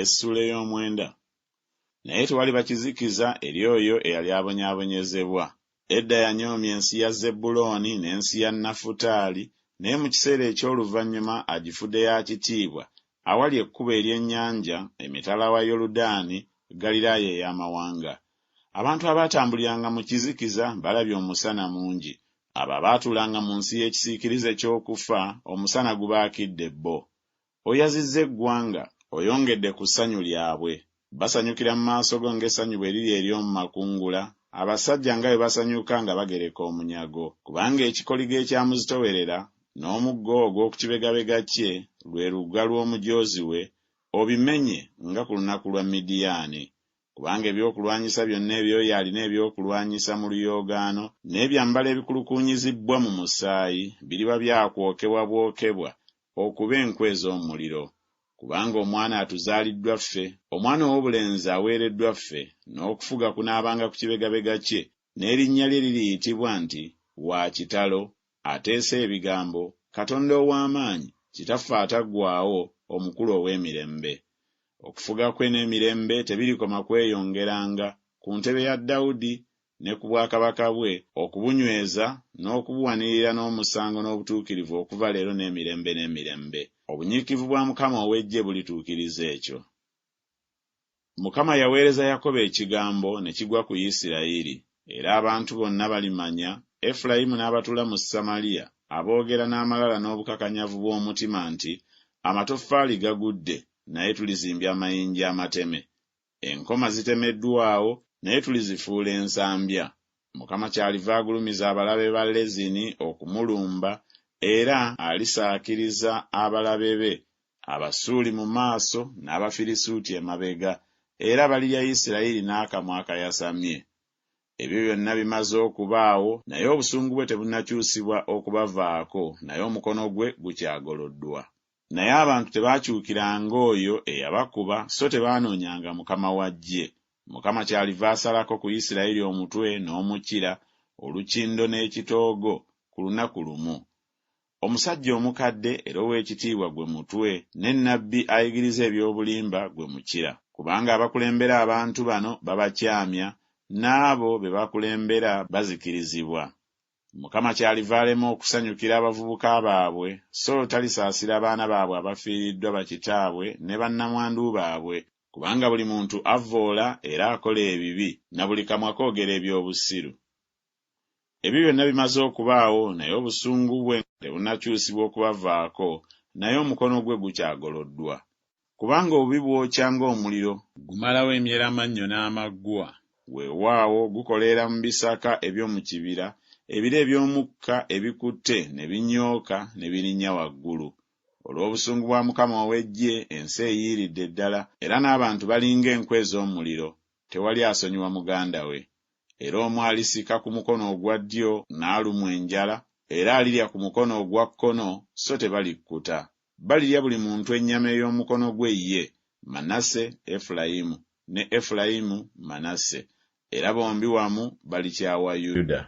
Essula ey'omwenda. Naye tewali bakizikiza eri oyo eyali abonyaabonyezebwa. Edda yanyoomye ensi ya Zebbulooni n'ensi ya Nafutaali, naye mu kiseera eky'oluvannyuma agifudde ya kitiibwa awali ekkubo ery'ennyanja, emitala wa Yoludaani, Ggaliraaya ey'amawanga. Abantu abaatambuliranga mu kizikiza balabye omusana mungi. Abo abaatuulanga mu nsi y'ekisiikirize ky'okufa, omusana gubaakidde bo. Oyazizza eggwanga, oyongedde ku ssanyu lyabwe. Basanyukira mu maaso go ng'essanyu bwe liri ery'omu makungula, abasajja nga bwe basanyuka nga bagereka omunyago. Kubanga ekikoligo ekyamuzitowerera n'omuggo ogw'oku kibegabega kye lwe lugga lw'omujoozi we, obimenye nga ku lunaku lwa Midiyaani. Kubanga ebyokulwanyisa byonna ebyoyo alina ebyokulwanyisa mu luyoogaano, n'ebyambalo ebikulukuunyizibbwa mu musaayi biriba byakwokebwa bwokebwa okuba enkwe ez'omuliro. Kubanga omwana atuzaaliddwa ffe, omwana ow'obulenzi aweereddwa ffe, n'okufuga kunaabanga ku kibegabega kye, n'erinnya lye liriyitibwa nti wa kitalo, ateesa ebigambo, Katonda ow'amaanyi, Kitaffe ataggwaawo, omukulu ow'emirembe. Okufuga kwe n'emirembe tebirikoma kweyongeranga ku ntebe ya Dawudi ne ku bwakabaka bwe, okubunyweza n'okubuwanirira n'omusango n'obutuukirivu okuva leero n'emirembe n'emirembe. Obunyiikivu bwa Mukama ow'Eggye bulituukiriza ekyo. Mukama yaweereza Yakobo ekigambo ne kigwa ku Isirayiri, era abantu bonna balimanya, Efulayimu n'abatuula mu Samaliya, aboogera n'amalala n'obukakanyavu bw'omutima nti, amatoffaali gagudde, naye tulizimbya amayinja amateme. Enkoma zitemeddwawo, naye tulizifuula ensambya. Mukama kyaliva agulumiza abalabe ba Lezini okumulumba, era alisaakiriza abalabe be, Abasuuli mu maaso n'Abafirisuuti emabega, era balirya Isirayiri n'akamwa akayasamye. Ebyo byonna bimaze okubaawo, naye obusungu bwe tebunnakyusibwa okubavaako, naye omukono gwe gukyagoloddwa. Naye abantu tebaakyukiranga oyo eyabakuba, so tebaanoonyanga Mukama wa ggye. Mukama kyaliva asalako ku Isirayiri omutwe n'omukira, olukindo n'ekitoogo ku lunaku lumu. Omusajja omukadde era ow'ekitiibwa gwe mutwe, ne nnabbi ayigiriza eby'obulimba gwe mukira. Kubanga abakulembera abantu bano babakyamya, n'abo be bakulembera bazikirizibwa. Mukama kyaliva alema okusanyukira abavubuka baabwe, so talisaasira baana baabwe abafiiriddwa bakitaabwe ne bannamwandu baabwe. Kubanga buli muntu avvoola era akola ebibi, na buli kamwa koogera eby'obusiru. Ebyo byonna bimaze okubaawo, naye obusungu bwe tebunnakyusibwa okubavaako, naye omukono gwe gukyagoloddwa. Kubanga obubi bwokya ng'omuliro, gumalawo emyeramannyo n'amaggwa. Weewaawo gukoleera mu bisaka eby'omu kibira, ebire eby'omukka ebikutte ne binyooka ne birinnya waggulu. Olw'obusungu bwa Mukama ow'Eggye ensi eyiiridde ddala, era n'abantu balinga enkwe ez'omuliro, tewali asonyiwa muganda we. Era omu alisika ku mukono ogwa ddyo n'alumwa enjala, era alirya ku mukono ogwa kkono, so tebalikkuta. Balirya buli muntu ennyama ey'omukono gwe ye, Manase Efulayimu, ne Efulayimu Manase, era bombi wamu balikyawa Yuda.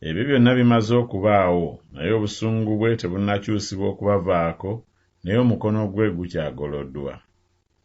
Ebyo byonna bimaze okubaawo, naye obusungu bwe tebunnakyusibwa okubavaako, naye omukono gwe gukyagoloddwa.